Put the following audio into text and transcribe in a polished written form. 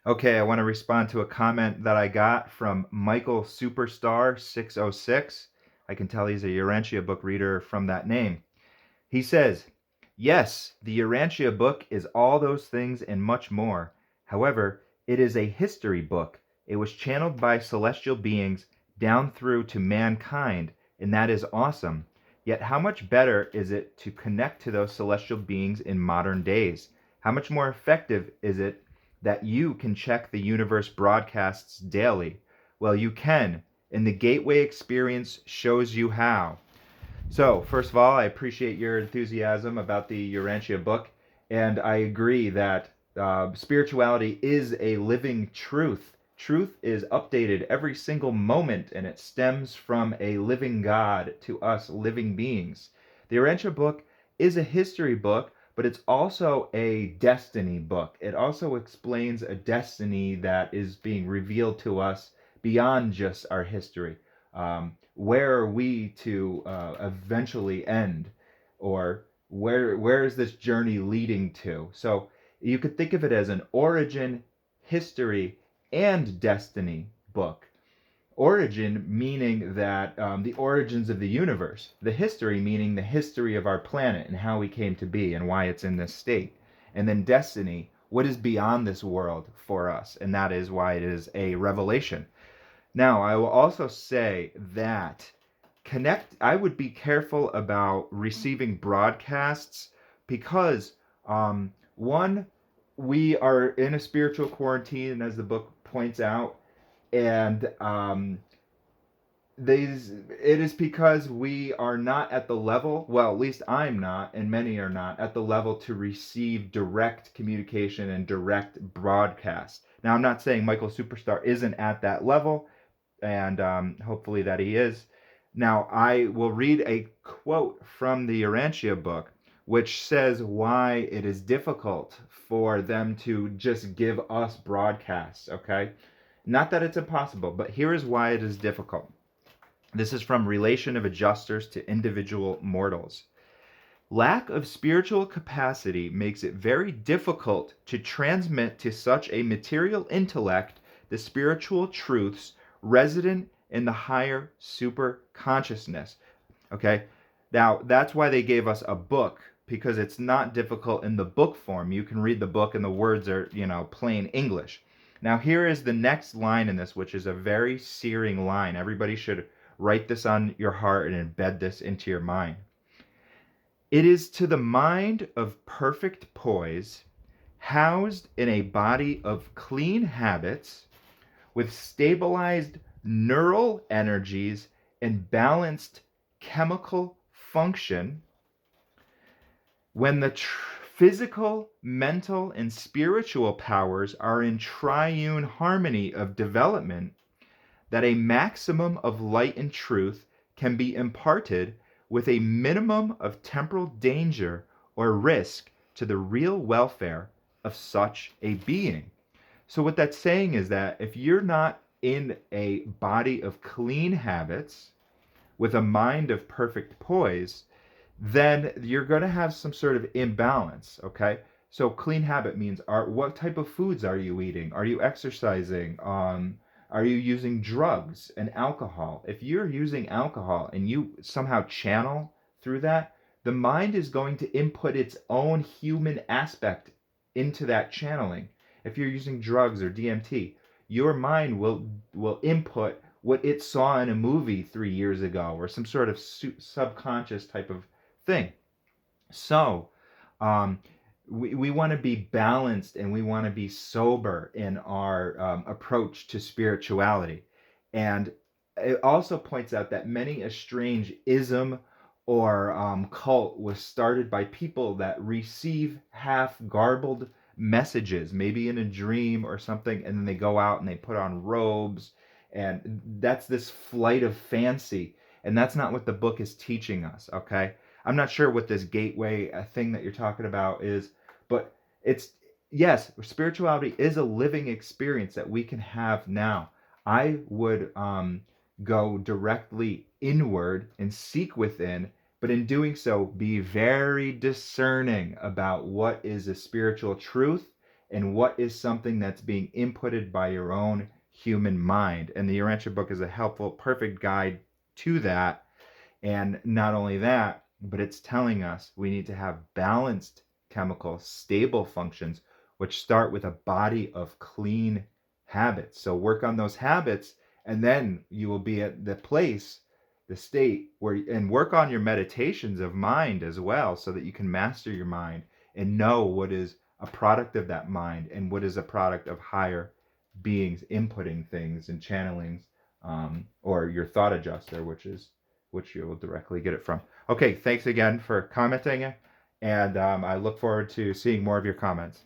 Okay, I want to respond to a comment that I got from Michael Superstar 606. I can tell he's a Urantia book reader from that name. He says, "Yes, the Urantia book is all those things and much more. However, it is a history book. It was channeled by celestial beings down through to mankind, and that is awesome. Yet how much better is it to connect to those celestial beings in modern days? How much more effective is it that you can check the universe broadcasts daily? Well, you can, and the Gateway experience shows you how." So, first of all, I appreciate your enthusiasm about the Urantia book, and I agree that spirituality is a living truth. Truth is updated every single moment, and it stems from a living God to us living beings. The Urantia book is a history book, but it's also a destiny book. It also explains a destiny that is being revealed to us beyond just our history. Where are we to eventually end, or where is this journey leading to? So you could think of it as an origin, history, and destiny book. Origin meaning that the origins of the universe, the history meaning the history of our planet and how we came to be and why it's in this state, and then destiny, what is beyond this world for us, and that is why it is a revelation. Now, I will also say that I would be careful about receiving broadcasts because, one, we are in a spiritual quarantine, as the book points out, and it is because we are not at the level, well, at least I'm not, and many are not, at the level to receive direct communication and direct broadcast. Now, I'm not saying Michael Superstar isn't at that level, and hopefully that he is. Now, I will read a quote from the Urantia book, which says why it is difficult for them to just give us broadcasts, okay? Not that it's impossible, but here is why it is difficult. This is from Relation of Adjusters to Individual Mortals. Lack of spiritual capacity makes it very difficult to transmit to such a material intellect the spiritual truths resident in the higher super consciousness. Okay? Now, that's why they gave us a book, because it's not difficult in the book form. You can read the book and the words are, plain English. Now, here is the next line in this, which is a very searing line. Everybody should write this on your heart and embed this into your mind. It is to the mind of perfect poise, housed in a body of clean habits, with stabilized neural energies and balanced chemical function, when the physical, mental, and spiritual powers are in triune harmony of development, that a maximum of light and truth can be imparted with a minimum of temporal danger or risk to the real welfare of such a being. So, what that's saying is that if you're not in a body of clean habits with a mind of perfect poise, then you're going to have some sort of imbalance, okay? So clean habit means what type of foods are you eating? Are you exercising? Are you using drugs and alcohol? If you're using alcohol and you somehow channel through that, the mind is going to input its own human aspect into that channeling. If you're using drugs or DMT, your mind will input what it saw in a movie 3 years ago, or some sort of subconscious type of thing. So, um, we want to be balanced and we want to be sober in our approach to spirituality. And it also points out that many a strange ism or cult was started by people that receive half garbled messages, maybe in a dream or something, and then they go out and they put on robes. And that's this flight of fancy. And that's not what the book is teaching us, okay? I'm not sure what this gateway thing that you're talking about is, but it's, yes, spirituality is a living experience that we can have now. I would go directly inward and seek within, but in doing so, be very discerning about what is a spiritual truth and what is something that's being inputted by your own human mind. And the Urantia book is a helpful, perfect guide to that. And not only that, but it's telling us we need to have balanced chemical, stable functions, which start with a body of clean habits. So work on those habits, and then you will be at the place, the state where, and work on your meditations of mind as well, so that you can master your mind and know what is a product of that mind and what is a product of higher beings inputting things and channelings, or your thought adjuster, which you will directly get it from. Okay, thanks again for commenting, and I look forward to seeing more of your comments.